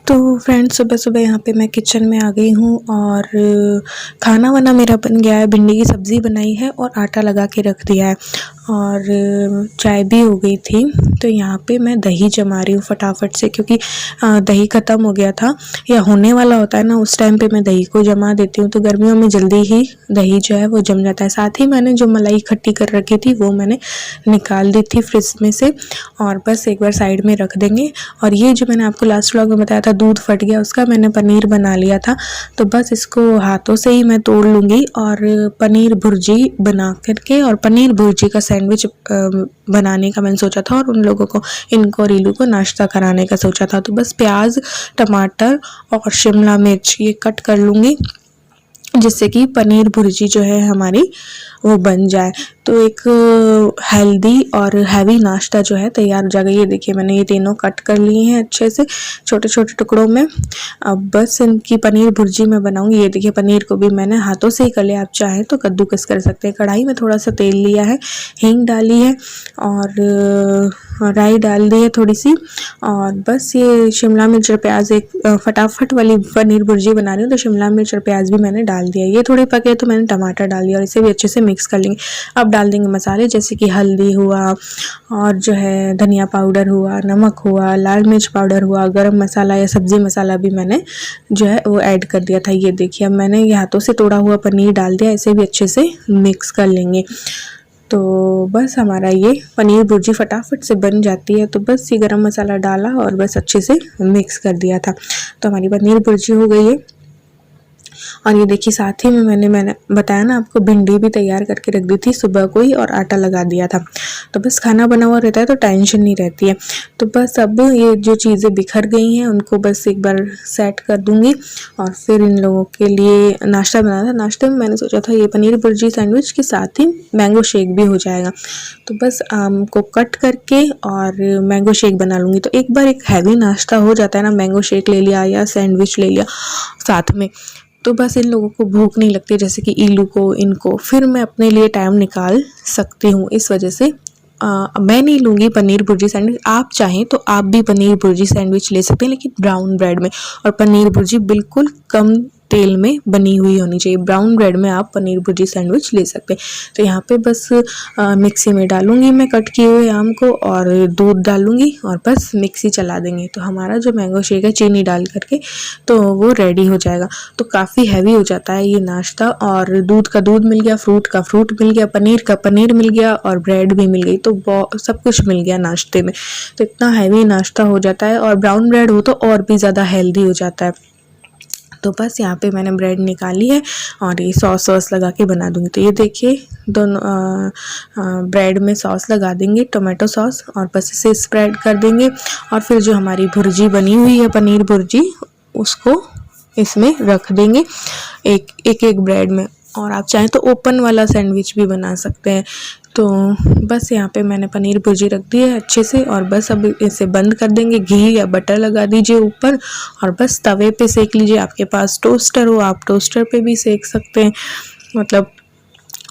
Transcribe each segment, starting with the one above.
तो फ्रेंड्स सुबह सुबह यहाँ पे मैं किचन में आ गई हूँ और खाना वाना मेरा बन गया है। भिंडी की सब्ज़ी बनाई है और आटा लगा के रख दिया है और चाय भी हो गई थी। तो यहाँ पे मैं दही जमा रही हूँ फटाफट से, क्योंकि दही ख़त्म हो गया था या होने वाला होता है ना, उस टाइम पे मैं दही को जमा देती हूँ। तो गर्मियों में जल्दी ही दही जो है वो जम जाता है। साथ ही मैंने जो मलाई इकट्ठी कर रखी थी वो मैंने निकाल दी थी फ्रिज में से, और बस एक बार साइड में रख देंगे। और ये जो मैंने आपको लास्ट व्लॉग में बताया था दूध फट गया, उसका मैंने पनीर बना लिया था। तो बस इसको हाथों से ही मैं तोड़ लूँगी और पनीर भुर्जी बना करके और पनीर भुर्जी का सैंडविच बनाने का मैंने सोचा था, और उन लोगों को, इनको और इलू को नाश्ता कराने का सोचा था। तो बस प्याज, टमाटर और शिमला मिर्च ये कट कर लूँगी, जिससे कि पनीर भुर्जी जो है हमारी वो बन जाए। तो एक हेल्दी और हैवी नाश्ता जो है तैयार हो जाएगा। ये देखिए मैंने ये तीनों कट कर लिए हैं अच्छे से छोटे छोटे टुकड़ों में। अब बस इनकी पनीर भुर्जी मैं बनाऊंगी। ये देखिए पनीर को भी मैंने हाथों से ही कर लिया, आप चाहें तो कद्दूकस कर सकते हैं। कढ़ाई में थोड़ा सा तेल लिया है, हींग डाली है और राई डाल दी है थोड़ी सी, और बस ये शिमला मिर्च और प्याज, एक फटाफट वाली पनीर भुर्जी बना रही हूँ तो शिमला मिर्च और प्याज भी मैंने डाल दिया। ये थोड़े पके तो मैंने टमाटर डाल दिया और इसे भी अच्छे से मिक्स कर लेंगे। अब डाल देंगे मसाले, जैसे कि हल्दी हुआ और जो है धनिया पाउडर हुआ, नमक हुआ, लाल मिर्च पाउडर हुआ, गरम मसाला या सब्ज़ी मसाला भी मैंने जो है वो ऐड कर दिया था। ये देखिए अब मैंने ये हाथों से तोड़ा हुआ पनीर डाल दिया, इसे भी अच्छे से मिक्स कर लेंगे। तो बस हमारा ये पनीर भुर्जी फटाफट से बन जाती है। तो बस ये गरम मसाला डाला और बस अच्छे से मिक्स कर दिया था, तो हमारी पनीर भुर्जी हो गई है। और ये देखिए साथ ही में मैंने बताया ना आपको, भिंडी भी तैयार करके रख दी थी सुबह को ही और आटा लगा दिया था। तो बस खाना बना हुआ रहता है तो टेंशन नहीं रहती है। तो बस अब ये जो चीज़ें बिखर गई हैं उनको बस एक बार सेट कर दूंगी और फिर इन लोगों के लिए नाश्ता बनाना था। नाश्ते में मैंने सोचा था ये पनीर भुर्जी सैंडविच के साथ ही मैंगो शेक भी हो जाएगा। तो बस आम को कट करके और मैंगो शेक बना लूँगी। तो एक बार एक हैवी नाश्ता हो जाता है ना, मैंगो शेक ले लिया या सैंडविच ले लिया साथ में, तो बस इन लोगों को भूख नहीं लगती, जैसे कि इलू को, इनको, फिर मैं अपने लिए टाइम निकाल सकती हूँ। इस वजह से मैं नहीं लूँगी पनीर भुर्जी सैंडविच। आप चाहें तो आप भी पनीर भुर्जी सैंडविच ले सकते हैं, लेकिन ब्राउन ब्रेड में। और पनीर भुर्जी बिल्कुल कम तेल में बनी हुई होनी चाहिए। ब्राउन ब्रेड में आप पनीर भुर्जी सैंडविच ले सकते हैं। तो यहाँ पे बस मिक्सी में डालूंगी मैं कट किए हुए आम को और दूध डालूंगी और बस मिक्सी चला देंगे। तो हमारा जो मैंगो शेक है चीनी डाल करके तो वो रेडी हो जाएगा। तो काफ़ी हैवी हो जाता है ये नाश्ता, और दूध का दूध मिल गया, फ्रूट का फ्रूट मिल गया, पनीर का पनीर मिल गया और ब्रेड भी मिल गई। तो सब कुछ मिल गया नाश्ते में। तो इतना हैवी नाश्ता हो जाता है, और ब्राउन ब्रेड हो तो और भी ज़्यादा हेल्दी हो जाता है। तो बस यहाँ पे मैंने ब्रेड निकाली है और ये सॉस लगा के बना दूँगी। तो ये देखिए दोनों ब्रेड में सॉस लगा देंगे, टोमेटो सॉस, और बस इसे स्प्रेड कर देंगे। और फिर जो हमारी भुर्जी बनी हुई है पनीर भुर्जी, उसको इसमें रख देंगे एक ब्रेड में। और आप चाहें तो ओपन वाला सैंडविच भी बना सकते हैं। तो बस यहाँ पे मैंने पनीर भुर्जी रख दी है अच्छे से, और बस अब इसे बंद कर देंगे। घी या बटर लगा दीजिए ऊपर और बस तवे पे सेक लीजिए। आपके पास टोस्टर हो आप टोस्टर पे भी सेक सकते हैं, मतलब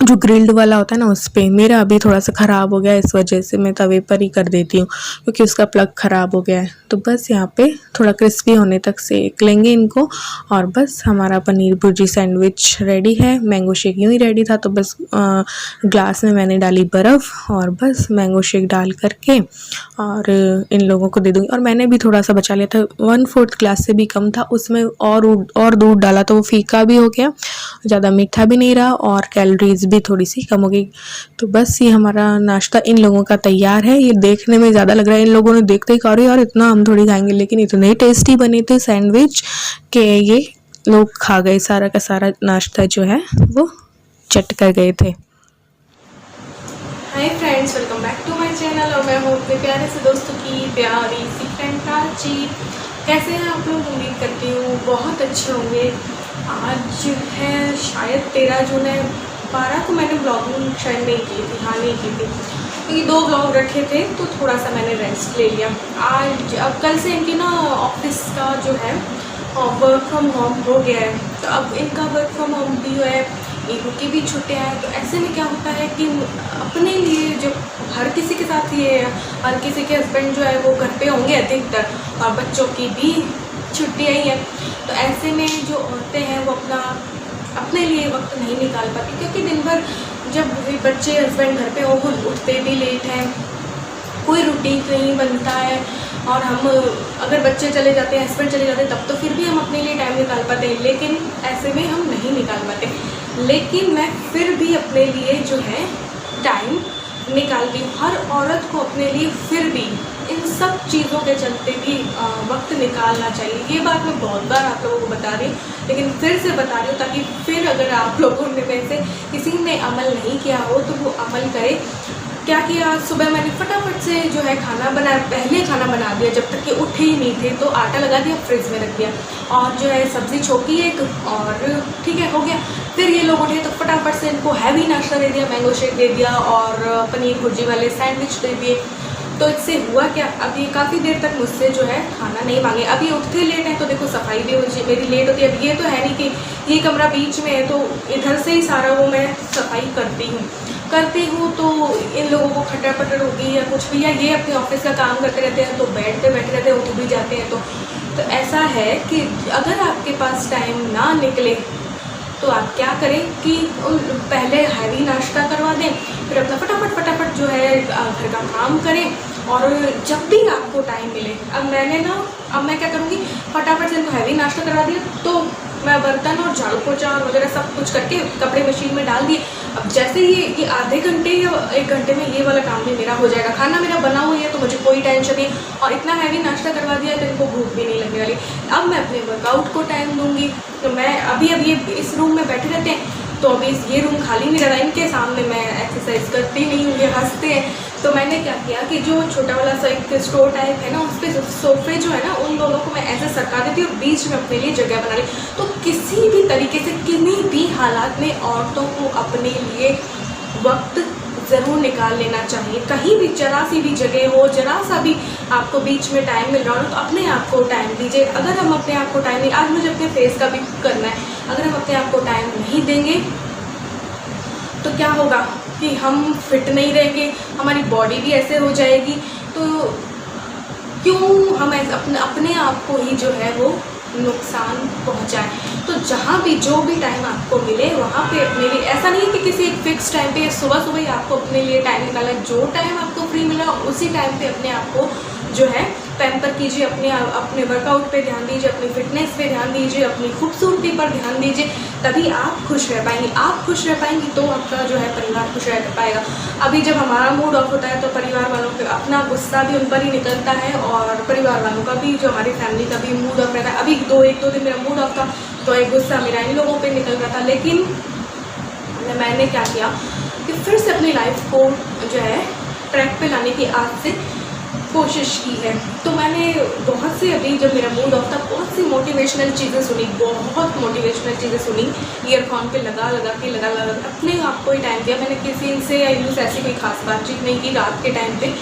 जो ग्रिल्ड वाला होता है ना उस पे। मेरा अभी थोड़ा सा ख़राब हो गया है, इस वजह से मैं तवे पर ही कर देती हूँ, क्योंकि उसका प्लग ख़राब हो गया है। तो बस यहाँ पे थोड़ा क्रिस्पी होने तक सेक लेंगे इनको, और बस हमारा पनीर भुर्जी सैंडविच रेडी है। मैंगो शेक यूँ ही रेडी था, तो बस ग्लास में मैंने डाली बर्फ़ और बस मैंगो शेक डाल करके और इन लोगों को दे दूँगी। और मैंने भी थोड़ा सा बचा लिया था, 1/4 ग्लास से भी कम था, उसमें और दूध डाला तो वो फीका भी हो गया, ज़्यादा मीठा भी नहीं रहा और कैलोरीज भी थोड़ी सी कम हो गई। तो बस ये हमारा नाश्ता इन लोगों का तैयार है। ये देखने में ज़्यादा लग रहा है, इन लोगों ने देखते ही कहा अरे यार इतना हम थोड़ी खाएंगे, लेकिन इतने टेस्टी बने थे सैंडविच कि ये लोग खा गए। सारा का सारा नाश्ता जो है वो चट कर गए थे। Hi friends, welcome back to my channel. और मैं हूँ अपने प्यारे से दोस्तों की प्यारी सी फ्रेंड प्राची। कैसे हैं आप लोग? उम्मीद करती हूँ बहुत अच्छे होंगे। आज है शायद 13 जून है। 12 को मैंने ब्लॉगिंग शायद नहीं की थी, हाँ नहीं की थी, क्योंकि 2 ब्लॉग रखे थे तो थोड़ा सा मैंने रेस्ट ले लिया। आज अब कल से इनकी ना ऑफिस का जो है वर्क फ्रॉम होम हो गया है, तो अब इनका वर्क फ्रॉम होम भी है, इनको की भी छुट्टियाँ हैं। तो ऐसे में क्या होता है कि अपने लिए, जब हर किसी के साथ ये हर किसी के हस्बैंड जो है वो घर पे होंगे अधिकतर, और बच्चों की भी छुट्टियाँ ही हैं, तो ऐसे में जो औरतें हैं वो अपने लिए वक्त नहीं निकाल पाती, क्योंकि दिन भर जब बच्चे हस्बैंड घर पे हो, वो उठते भी लेट हैं, कोई रूटीन नहीं बनता है, और हम अगर बच्चे चले जाते हैं, हस्बैंड चले जाते हैं, तब तो फिर भी हम अपने लिए टाइम निकाल पाते हैं, लेकिन ऐसे में हम नहीं निकाल पाते। लेकिन मैं फिर भी अपने लिए जो है टाइम निकालती हूँ। हर औरत को अपने लिए फिर भी इन सब चीज़ों के चलते भी वक्त निकालना चाहिए। ये बात मैं बहुत बार आप लोगों को बता रही हूँ, लेकिन फिर से बता रही हूँ, ताकि फिर अगर आप लोगों ने में से किसी ने अमल नहीं किया हो तो वो अमल करे। क्या किया, आज सुबह मैंने फटाफट से जो है खाना बनाया, पहले खाना बना दिया जब तक कि उठे ही नहीं थे, तो आटा लगा दिया, फ्रिज में रख दिया, और जो है सब्ज़ी छोकी एक, और ठीक है, हो गया। फिर ये लोग उठे तो फटाफट से इनको हैवी नाश्ता दे दिया, मैंगो शेक दे दिया और पनीर भुर्जी वाले सैंडविच दे दिए। तो इससे हुआ क्या, अभी काफ़ी देर तक मुझसे जो है खाना नहीं मांगे। अभी उठते लेट हैं तो देखो सफाई भी मेरी लेट होती है। अब ये तो है नहीं कि ये कमरा बीच में है तो इधर से ही सारा वो मैं सफाई करती हूँ, तो इन लोगों को खटर पटर होगी या कुछ भी, या ये अपने ऑफिस का काम करते रहते हैं तो बेड पे बैठे रहते हैं, उठ भी जाते हैं। तो ऐसा है कि अगर आपके पास टाइम ना निकले तो आप क्या करें कि पहले हैवी नाश्ता करवा दें, फिर अपना फटाफट जो है घर का काम करें, और जब भी आपको टाइम मिले, अब मैं क्या करूँगी, फटाफट से इनको हैवी नाश्ता करवा दिया, तो मैं बर्तन और झाड़ू पोछा और वगैरह सब कुछ करके कपड़े मशीन में डाल दिए। अब जैसे ये आधे घंटे या 1 घंटे में ये वाला काम भी मेरा हो जाएगा, खाना मेरा बना हुआ है तो मुझे कोई टेंशन नहीं, और इतना हैवी नाश्ता करवा दिया तो इनको भूख भी नहीं लगने वाली। अब मैं अपने वर्कआउट को टाइम दूंगी, तो मैं अभी ये इस रूम में बैठे रहते हैं, तो अभी ये रूम खाली नहीं रहा, इनके सामने मैं एक्सरसाइज करती नहीं हूँ, ये हंसते हैं। तो मैंने क्या किया कि जो छोटा वाला सा एक स्टोर टाइप है ना, उस पर सोफे जो है ना, उन दोनों को मैं ऐसे सरका देती हूँ और बीच में अपने लिए जगह बना ली। तो किसी भी तरीके से किन्हीं भी हालात में औरतों को अपने लिए वक्त ज़रूर निकाल लेना चाहिए। कहीं भी जरा सी भी जगह हो, जरा सा भी आपको बीच में टाइम मिल रहा हो तो अपने आप को टाइम दीजिए। अगर हम अपने आप को टाइम नहीं, आज मुझे अपने फेस का भी करना है, अगर हम अपने आप को टाइम नहीं देंगे तो क्या होगा कि हम फिट नहीं रहेंगे, हमारी बॉडी भी ऐसे हो जाएगी। तो क्यों हम अपने आप को ही जो है वो नुकसान पहुंचाएं। तो जहाँ भी जो भी टाइम आपको मिले वहाँ पे अपने लिए, ऐसा नहीं है कि किसी एक फिक्स टाइम पे सुबह ही आपको अपने लिए टाइम निकालना है, जो टाइम आपको फ्री मिला उसी टाइम पे अपने आप को जो है पैम्पर कीजिए, अपने वर्कआउट पे ध्यान दीजिए, अपनी फिटनेस पे ध्यान दीजिए, अपनी खूबसूरती पर ध्यान दीजिए, तभी आप खुश रह पाएंगी। आप खुश रह पाएंगी तो आपका जो है परिवार खुश रह पाएगा। अभी जब हमारा मूड ऑफ होता है तो परिवार वालों पे अपना गुस्सा भी उन पर ही निकलता है, और परिवार वालों का भी, जो हमारी फैमिली का भी मूड ऑफ रहता है। अभी 1-2 दिन मेरा मूड ऑफ था तो एक गुस्सा मेरा इन लोगों पर निकल रहा था, लेकिन मैंने क्या किया कि फिर से अपनी लाइफ को जो है ट्रैक पे लाने की आज से कोशिश की है। तो मैंने बहुत से, अभी जब मेरा मूड ऑफ था, बहुत सी मोटिवेशनल चीज़ें सुनी, बहुत मोटिवेशनल चीज़ें सुनी, ईयरफोन पे लगा अपने आप को ही टाइम दिया। मैंने किसी से या यूँ ऐसी कोई खास बातचीत नहीं की रात के टाइम पे,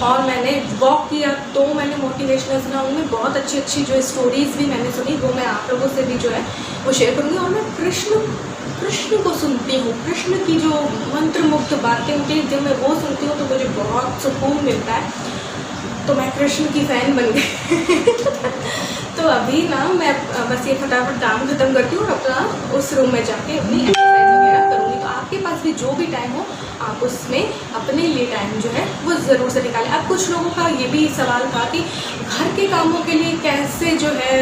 और मैंने वॉक किया तो मैंने मोटिवेशनल सुना, उनमें बहुत अच्छी जो स्टोरीज़ भी मैंने सुनी, वो मैं आप लोगों से भी जो है वो शेयर करूँगी। और मैं कृष्ण को सुनती हूँ, कृष्ण की जो मंत्रमुग्ध बातें होती हैं, जब मैं वो सुनती हूँ तो मुझे बहुत सुकून मिलता है। तो मैं कृष्ण की फ़ैन बन गई। तो अभी ना मैं बस ये फटाफट काम ख़त्म करती हूँ और अपना उस रूम में जाके अपनी एक्सरसाइज वगैरह करूँगी। तो आपके पास भी जो भी टाइम हो, आप उसमें अपने लिए टाइम जो है वो ज़रूर से निकालें। अब कुछ लोगों का ये भी सवाल था कि घर के कामों के लिए कैसे जो है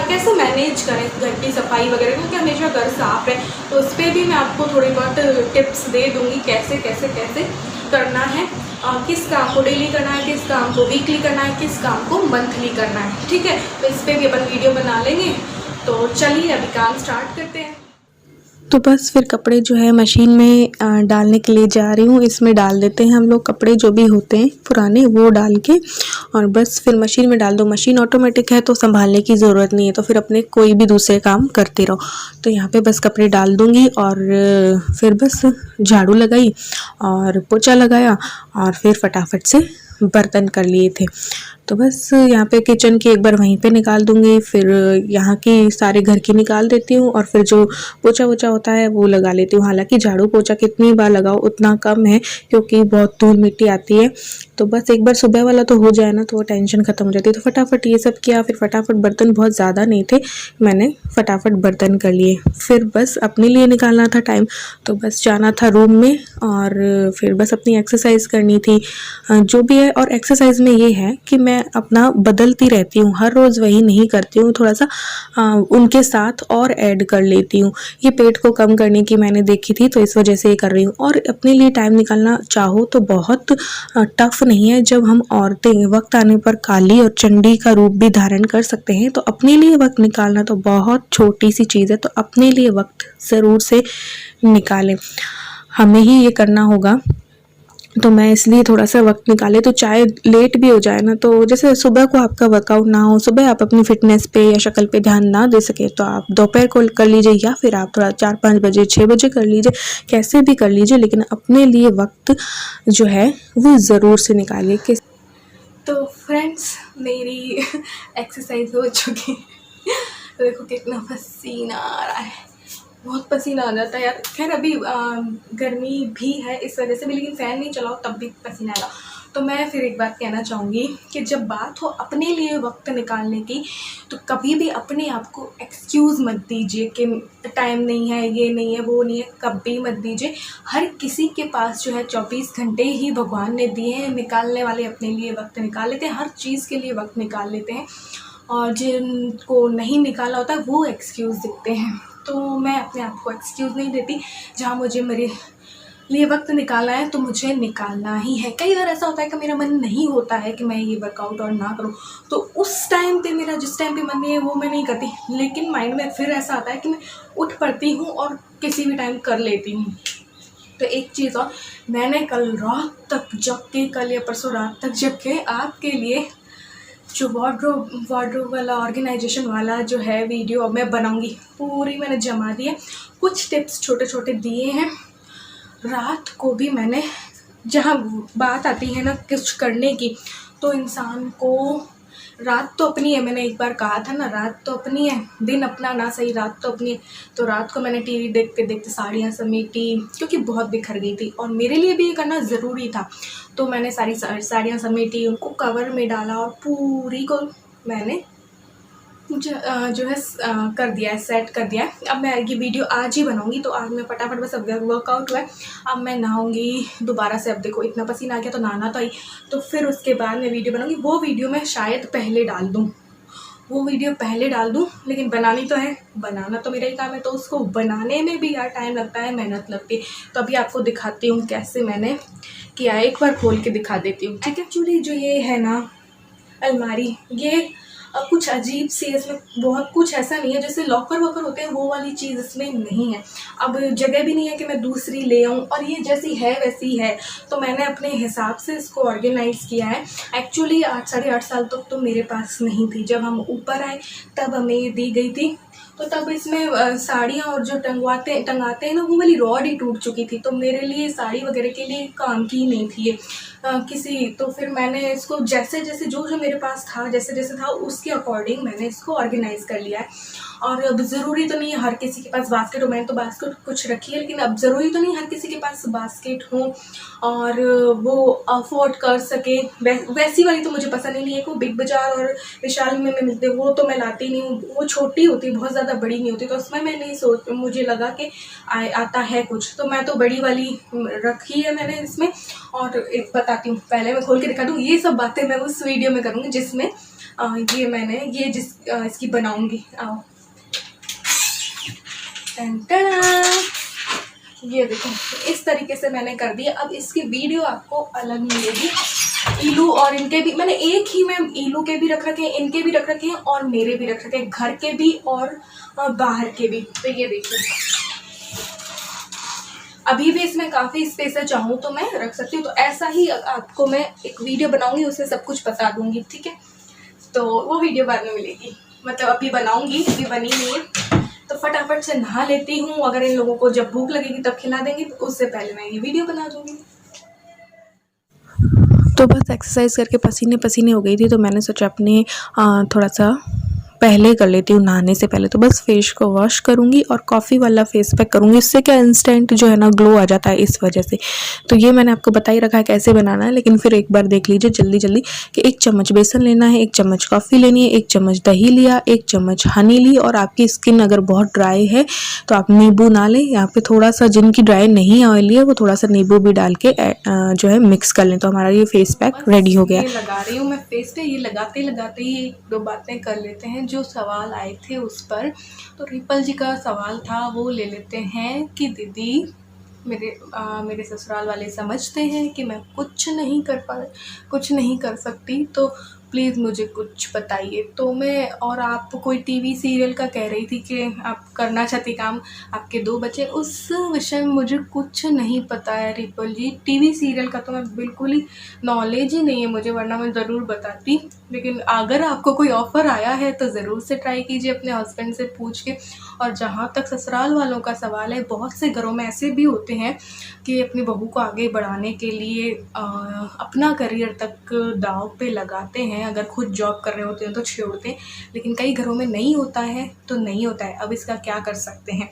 कैसे मैनेज करें घर की सफाई वगैरह, क्योंकि हमेशा घर साफ है। तो उस पर भी मैं आपको थोड़ी बहुत टिप्स दे दूँगी कैसे करना है, किस काम को डेली करना है, किस काम को वीकली करना है, किस काम को मंथली करना है। ठीक है, तो इस पर भी अपन वीडियो बना लेंगे। तो चलिए अभी काम स्टार्ट करते हैं। तो बस फिर कपड़े जो है मशीन में डालने के लिए जा रही हूँ। इसमें डाल देते हैं हम लोग कपड़े जो भी होते हैं पुराने, वो डाल के, और बस फिर मशीन में डाल दो। मशीन ऑटोमेटिक है तो संभालने की ज़रूरत नहीं है, तो फिर अपने कोई भी दूसरे काम करते रहो। तो यहाँ पे बस कपड़े डाल दूँगी और फिर बस झाड़ू लगाई और पोछा लगाया और फिर फटाफट से बर्तन कर लिए थे। तो बस यहाँ पे किचन की एक बार वहीं पे निकाल दूँगी, फिर यहाँ की सारे घर की निकाल देती हूँ और फिर जो पोछा वोछा होता है वो लगा लेती हूँ। हालांकि झाड़ू पोछा कितनी बार लगाओ उतना कम है, क्योंकि बहुत धूल मिट्टी आती है। तो बस एक बार सुबह वाला तो हो जाए ना तो वो टेंशन ख़त्म हो जाती है। तो फटाफट ये सब किया, फिर फटाफट बर्तन बहुत ज़्यादा नहीं थे, मैंने फटाफट बर्तन कर लिए। फिर बस अपने लिए निकालना था टाइम, तो बस जाना था रूम में और फिर बस अपनी एक्सरसाइज करनी थी जो भी है। और एक्सरसाइज में ये है कि मैं अपना बदलती रहती हूँ, हर रोज़ वही नहीं करती हूँ, थोड़ा सा उनके साथ और ऐड कर लेती हूँ। ये पेट को कम करने की मैंने देखी थी तो इस वजह से ये कर रही हूँ। और अपने लिए टाइम निकालना चाहो तो बहुत टफ नहीं है। जब हम औरतें वक्त आने पर काली और चंडी का रूप भी धारण कर सकते हैं, तो अपने लिए वक्त निकालना तो बहुत छोटी सी चीज़ है। तो अपने लिए वक्त ज़रूर से निकालें, हमें ही ये करना होगा। तो मैं इसलिए थोड़ा सा वक्त निकाले, तो चाहे लेट भी हो जाए ना, तो जैसे सुबह को आपका वर्कआउट ना हो, सुबह आप अपनी फिटनेस पे या शक्ल पे ध्यान ना दे सके, तो आप दोपहर को कर लीजिए या फिर आप थोड़ा 4-5 बजे 6 बजे कर लीजिए, कैसे भी कर लीजिए, लेकिन अपने लिए वक्त जो है वो ज़रूर से निकालिए। कि तो फ्रेंड्स मेरी एक्सरसाइज हो चुकी तो देखो कितना पसीना आ रहा है, बहुत पसीना आ जाता है यार। खैर अभी गर्मी भी है इस वजह से भी, लेकिन फ़ैन नहीं चलाओ तब भी पसीना आएगा। तो मैं फिर एक बात कहना चाहूँगी कि जब बात हो अपने लिए वक्त निकालने की, तो कभी भी अपने आप को एक्सक्यूज़ मत दीजिए कि टाइम नहीं है, ये नहीं है, वो नहीं है, कभी मत दीजिए। हर किसी के पास जो है 24 घंटे ही भगवान ने दिए हैं, निकालने वाले अपने लिए वक्त निकाल लेते हैं, हर चीज़ के लिए वक्त निकाल लेते हैं, और जिनको नहीं निकाला होता वो एक्सक्यूज़ देते हैं। तो मैं अपने आप को एक्सक्यूज़ नहीं देती, जहाँ मुझे मेरे लिए वक्त निकालना है तो मुझे निकालना ही है। कई बार ऐसा होता है कि मेरा मन नहीं होता है कि मैं ये वर्कआउट और ना करूँ, तो उस टाइम पे मेरा जिस टाइम पे मन नहीं है वो मैं नहीं करती, लेकिन माइंड में फिर ऐसा आता है कि मैं उठ पड़ती हूँ और किसी भी टाइम कर लेती हूँ। तो एक चीज़ और, मैंने कल रात तक जग के, कल या परसों रात तक जग के आपके लिए जो वार्डरोब वाला ऑर्गेनाइजेशन वाला जो है वीडियो अब मैं बनाऊंगी, पूरी मैंने जमा दी है। कुछ टिप्स छोटे छोटे दिए हैं। रात को भी मैंने, जहाँ बात आती है ना कुछ करने की, तो इंसान को रात तो अपनी है, मैंने एक बार कहा था ना, रात तो अपनी है, दिन अपना ना सही, रात तो अपनी है। तो रात को मैंने टीवी देखते देखते साड़ियाँ समेटी, क्योंकि बहुत बिखर गई थी और मेरे लिए भी ये करना ज़रूरी था। तो मैंने सारी साड़ियाँ समेटी, उनको कवर में डाला और पूरी को मैंने जो है कर दिया है, सेट कर दिया है। अब मैं ये वीडियो आज ही बनाऊंगी, तो आज मैं फटाफट बस अब वर्कआउट हुआ है, अब मैं नहाऊंगी दोबारा से। अब देखो इतना पसीना आ गया तो नहाना तो आई, तो फिर उसके बाद मैं वीडियो बनाऊंगी। वो वीडियो मैं शायद पहले डाल दूँ, लेकिन बनानी तो है, बनाना तो मेरा ही काम है, तो उसको बनाने में भी यार टाइम लगता है, मेहनत लगती है। तो अभी आपको दिखाती हूँ कैसे मैंने किया है, एक बार खोल के दिखा देती हूँ, ठीक है। एक्चुअली जो ये है ना अलमारी, ये कुछ अजीब सी, इसमें बहुत कुछ ऐसा नहीं है जैसे लॉकर वॉकर होते हैं, वो वाली चीज़ इसमें नहीं है। अब जगह भी नहीं है कि मैं दूसरी ले आऊँ, और ये जैसी है वैसी है, तो मैंने अपने हिसाब से इसको ऑर्गेनाइज़ किया है। एक्चुअली 8 साढ़े 8 साल तक तो मेरे पास नहीं थी, जब हम ऊपर आए तब हमें ये दी गई थी। तो तब इसमें साड़ियाँ और जो टंगाते हैं ना, वो वाली रॉड ही टूट चुकी थी, तो मेरे लिए साड़ी वगैरह के लिए काम की नहीं थी ये तो फिर मैंने इसको जैसे जैसे जो मेरे पास था, जैसे जैसे था उसके अकॉर्डिंग मैंने इसको ऑर्गेनाइज कर लिया है। और अब ज़रूरी तो नहीं है हर किसी के पास बास्केट हो, मैंने तो बास्केट कुछ रखी है, लेकिन अब ज़रूरी तो नहीं हर किसी के पास बास्केट हो और वो अफोर्ड कर सके। वैसी वाली तो मुझे पसंद ही नहीं है, वो बिग बाज़ार और विशाल में मिलते, वो तो मैं लाती नहीं हूँ, वो छोटी होती, बहुत ज़्यादा बड़ी नहीं होती, तो उसमें मैं नहीं मुझे लगा कि आता है कुछ, तो मैं तो बड़ी वाली रखी है मैंने इसमें। और एक बताती हूँ, पहले मैं खोल के दिखा दूँ, ये सब बातें मैं उस वीडियो में करूँगी जिसमें इसकी बनाऊँगी। आओ, ये देखो इस तरीके से मैंने कर दिया। अब इसकी वीडियो आपको अलग मिलेगी। ईलू और इनके भी मैंने एक ही में ईलू के भी रख रखे हैं, इनके भी रख रखे हैं और मेरे भी रख रखे हैं, घर के भी और बाहर के भी। तो ये देखिए, अभी भी इसमें काफ़ी स्पेस है, चाहूँ तो मैं रख सकती हूँ। तो ऐसा ही आपको मैं एक वीडियो बनाऊंगी, उसमें सब कुछ बता दूंगी, ठीक है। तो वो वीडियो बाद में मिलेगी, मतलब अभी बनाऊंगी, अभी बनी नहीं है। तो फटाफट से नहा लेती हूँ, अगर इन लोगों को जब भूख लगेगी तब खिला देंगे, तो उससे पहले मैं ये वीडियो बना दूंगी। तो बस एक्सरसाइज करके पसीने पसीने हो गई थी, तो मैंने सोचा अपने थोड़ा सा पहले कर लेती हूँ नहाने से पहले। तो बस फेस को वॉश करूँगी और कॉफ़ी वाला फेस पैक करूँगी। इससे क्या इंस्टेंट जो है ना ग्लो आ जाता है इस वजह से। तो ये मैंने आपको बता ही रखा है कैसे बनाना है, लेकिन फिर एक बार देख लीजिए जल्दी जल्दी कि 1 चम्मच बेसन लेना है, 1 चम्मच कॉफ़ी लेनी है, 1 चम्मच दही लिया, 1 चम्मच हनी ली। और आपकी स्किन अगर बहुत ड्राई है तो आप नींबू ना लें, यहाँ पे थोड़ा सा, जिनकी ड्राई नहीं ऑयली है वो थोड़ा सा नींबू भी डाल के जो है मिक्स कर लें। तो हमारा ये फेस पैक रेडी हो गया। ये लगा रही हूँ मैं फेस पे। ये लगाते लगाते ही 1-2 बातें कर लेते हैं जो सवाल आए थे उस पर। तो रिपल जी का सवाल था वो ले लेते हैं कि दीदी मेरे ससुराल वाले समझते हैं कि मैं कुछ नहीं कर सकती, तो प्लीज़ मुझे कुछ बताइए। तो मैं, और आप कोई टीवी सीरियल का कह रही थी कि आप करना चाहती काम, आपके 2 बच्चे, उस विषय में मुझे कुछ नहीं पता है रिपल जी। टीवी सीरियल का तो मैं बिल्कुल ही नॉलेज ही नहीं है मुझे, वरना मैं ज़रूर बताती। लेकिन अगर आपको कोई ऑफ़र आया है तो ज़रूर से ट्राई कीजिए अपने हस्बैंड से पूछ के। और जहाँ तक ससुराल वालों का सवाल है, बहुत से घरों में ऐसे भी होते हैं कि अपनी बहू को आगे बढ़ाने के लिए अपना करियर तक दांव पे लगाते हैं। अगर खुद जॉब कर रहे होते हैं तो छोड़ते हैं, लेकिन कई घरों में नहीं होता है तो नहीं होता है। अब इसका क्या कर सकते हैं।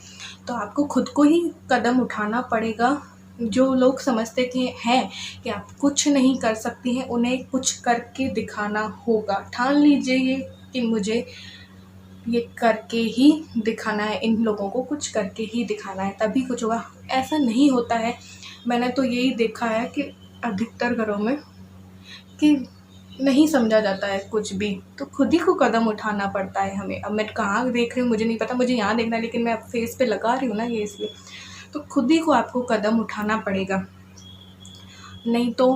तो आपको खुद को ही कदम उठाना पड़ेगा। जो लोग समझते कि आप कुछ नहीं कर सकती हैं, उन्हें कुछ करके दिखाना होगा। ठान लीजिए ये कि मुझे ये करके ही दिखाना है, इन लोगों को कुछ करके ही दिखाना है, तभी कुछ होगा। ऐसा नहीं होता है। मैंने तो यही देखा है कि अधिकतर घरों में कि नहीं समझा जाता है कुछ भी, तो खुद ही को कदम उठाना पड़ता है हमें। अब मैं कहाँ देख रही हूँ मुझे नहीं पता, मुझे यहाँ देखना है, लेकिन मैं फेस पे लगा रही हूँ ना ये, इसलिए तो खुद ही को आपको कदम उठाना पड़ेगा। नहीं तो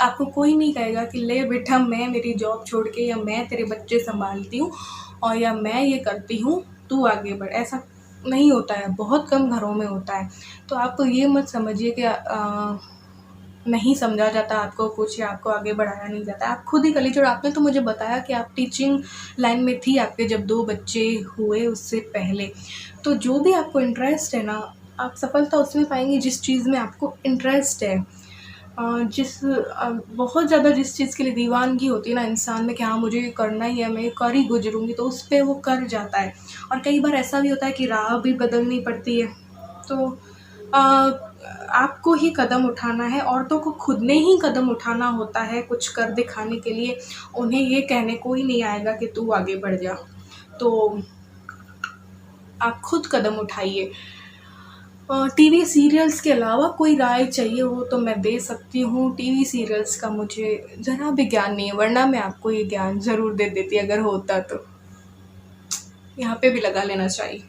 आपको कोई नहीं कहेगा कि ले बेटा मैं मेरी जॉब छोड़ के, या मैं तेरे बच्चे संभालती हूँ, और या मैं ये करती हूँ, तू आगे बढ़। ऐसा नहीं होता है, बहुत कम घरों में होता है। तो आप ये मत समझिए कि नहीं समझा जाता आपको कुछ, या आपको आगे बढ़ाया नहीं जाता। आप खुद ही कर लीजिए। और आपने तो मुझे बताया कि आप टीचिंग लाइन में थी आपके जब 2 बच्चे हुए उससे पहले। तो जो भी आपको इंटरेस्ट है ना, आप सफलता उसमें पाएंगे जिस चीज़ में आपको इंटरेस्ट है। बहुत ज़्यादा जिस चीज़ के लिए दीवानगी होती है ना इंसान में कि हाँ मुझे ये करना ही है, मैं कर ही गुजरूँगी, तो उस पर वो कर जाता है। और कई बार ऐसा भी होता है कि राह भी बदलनी पड़ती है। तो आपको ही कदम उठाना है। औरतों को खुद ने ही कदम उठाना होता है कुछ कर दिखाने के लिए। उन्हें ये कहने को ही नहीं आएगा कि तू आगे बढ़ जा। तो आप खुद कदम उठाइए। टीवी सीरियल्स के अलावा कोई राय चाहिए हो तो मैं दे सकती हूँ। टीवी सीरियल्स का मुझे ज़रा भी ज्ञान नहीं है, वरना मैं आपको ये ज्ञान ज़रूर दे देती अगर होता तो। यहाँ पे भी लगा लेना चाहिए।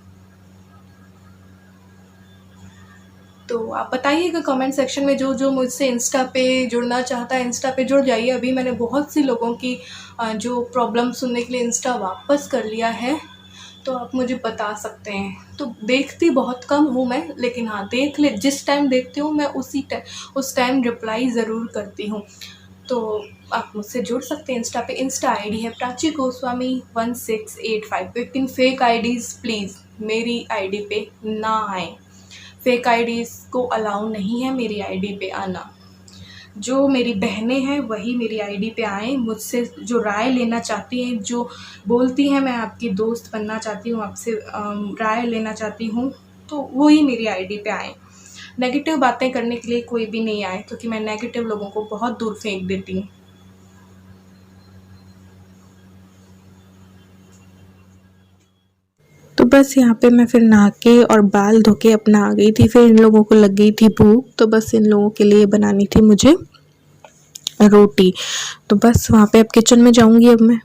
तो आप बताइएगा कमेंट सेक्शन में, जो मुझसे इंस्टा पे जुड़ना चाहता है इंस्टा पे जुड़ जाइए। अभी मैंने बहुत सी लोगों की जो प्रॉब्लम सुनने के लिए इंस्टा वापस कर लिया है, तो आप मुझे बता सकते हैं। तो देखती बहुत कम हूँ मैं, लेकिन हाँ जिस टाइम देखती हूँ मैं उस टाइम रिप्लाई ज़रूर करती हूँ। तो आप मुझसे जुड़ सकते हैं इंस्टा पे। इंस्टा आईडी है प्राची गोस्वामी 1685। लेकिन फेक आईडीज़ प्लीज़ मेरी आईडी पे ना आए। फेक आईडीज़ को अलाउ नहीं है मेरी आईडी पे आना। जो मेरी बहनें हैं वही मेरी आईडी पे आएँ। मुझसे जो राय लेना चाहती हैं, जो बोलती हैं मैं आपकी दोस्त बनना चाहती हूँ, आपसे राय लेना चाहती हूँ, तो वही मेरी आईडी पे आएँ। नेगेटिव बातें करने के लिए कोई भी नहीं आए, क्योंकि मैं नेगेटिव लोगों को बहुत दूर फेंक देती हूँ। तो बस यहाँ पे मैं फिर नहा के और बाल धो के अपना आ गई थी। फिर इन लोगों को लग गई थी भूख, तो बस इन लोगों के लिए बनानी थी मुझे रोटी। तो बस वहाँ पे अब किचन में जाऊँगी अब मैं।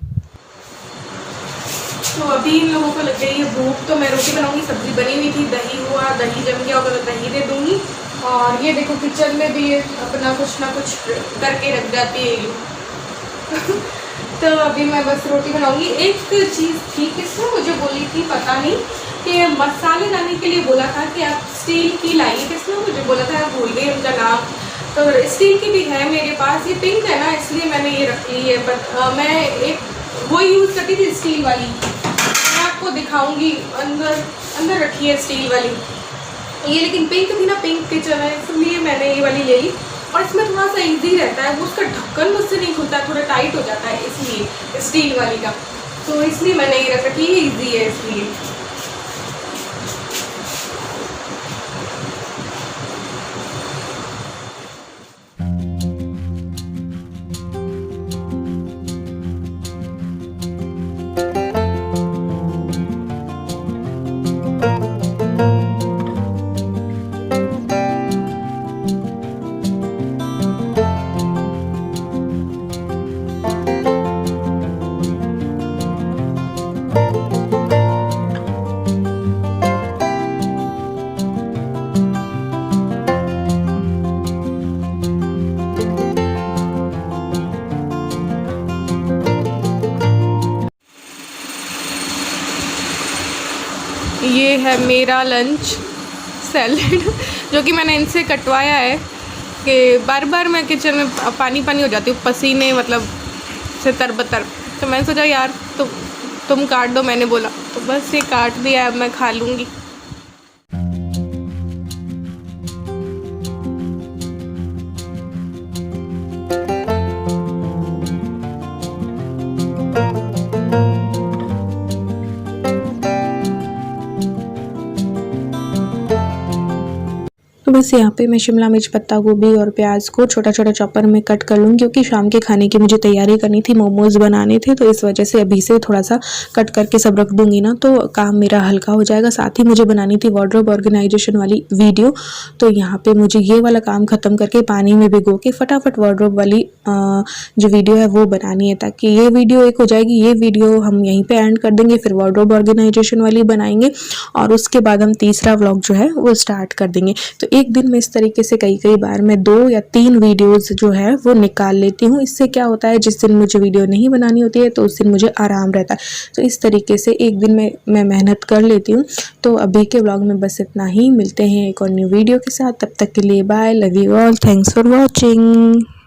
तो अभी इन लोगों को लग गई है भूख, तो मैं रोटी बनाऊंगी। सब्जी बनी हुई थी, दही हुआ, दही जम गया होगा तो दही दे दूंगी। और ये देखो किचन में भी अपना कुछ ना कुछ करके रख जाती है ये। तो अभी मैं बस रोटी बनाऊंगी। एक चीज़ थी, किसने मुझे बोली थी पता नहीं, कि मसाले डालने के लिए बोला था कि आप स्टील की लाइए। किसने मुझे बोला था, भूल गई उनका नाम। तो स्टील की भी है मेरे पास, ये पिंक है ना इसलिए मैंने ये रख ली है। बट मैं एक वो यूज़ करती थी स्टील वाली, मैं आपको दिखाऊंगी। अंदर रखी है स्टील वाली ये, लेकिन पिंक थी ना, पिंक किचन है इसलिए मैंने ये वाली ले ली। और इसमें थोड़ा सा इजी रहता है, वो उसका ढक्कन मुझसे नहीं खुलता है, थोड़ा टाइट हो जाता है इसलिए स्टील वाली का, तो इसलिए मैंने ये रख रखी है, ईजी है इसलिए। ये है मेरा लंच सैलेड जो कि मैंने इनसे कटवाया है कि बार बार मैं किचन में पानी पानी हो जाती हूँ, पसीने मतलब से तरबतर, तो मैंने सोचा यार तुम काट दो, मैंने बोला तो बस ये काट दिया, अब मैं खा लूँगी। तो बस यहाँ पे मैं शिमला मिर्च, पत्ता गोभी और प्याज को छोटा छोटा चॉपर में कट कर लूँगी, क्योंकि शाम के खाने की मुझे तैयारी करनी थी, मोमोज़ बनाने थे, तो इस वजह से अभी से थोड़ा सा कट करके सब रख दूँगी ना, तो काम मेरा हल्का हो जाएगा। साथ ही मुझे बनानी थी वार्डरोब ऑर्गेनाइजेशन वाली वीडियो, तो यहाँ पर मुझे ये वाला काम ख़त्म करके पानी में भिगो के फटाफट वार्डरोब वाली जो वीडियो है वो बनानी है, ताकि ये वीडियो एक हो जाएगी। ये वीडियो हम यहीं पर एंड कर देंगे, फिर वार्डरोब ऑर्गेनाइजेशन वाली बनाएंगे और उसके बाद हम तीसरा व्लॉग जो है वो स्टार्ट कर देंगे। तो एक दिन में इस तरीके से कई बार मैं 2 या 3 वीडियोस जो है वो निकाल लेती हूँ। इससे क्या होता है, जिस दिन मुझे वीडियो नहीं बनानी होती है तो उस दिन मुझे आराम रहता है। तो इस तरीके से एक दिन में मैं मेहनत कर लेती हूँ। तो अभी के व्लॉग में बस इतना ही, मिलते हैं एक और न्यू वीडियो के साथ, तब तक के लिए bye, love you all, thanks for watching.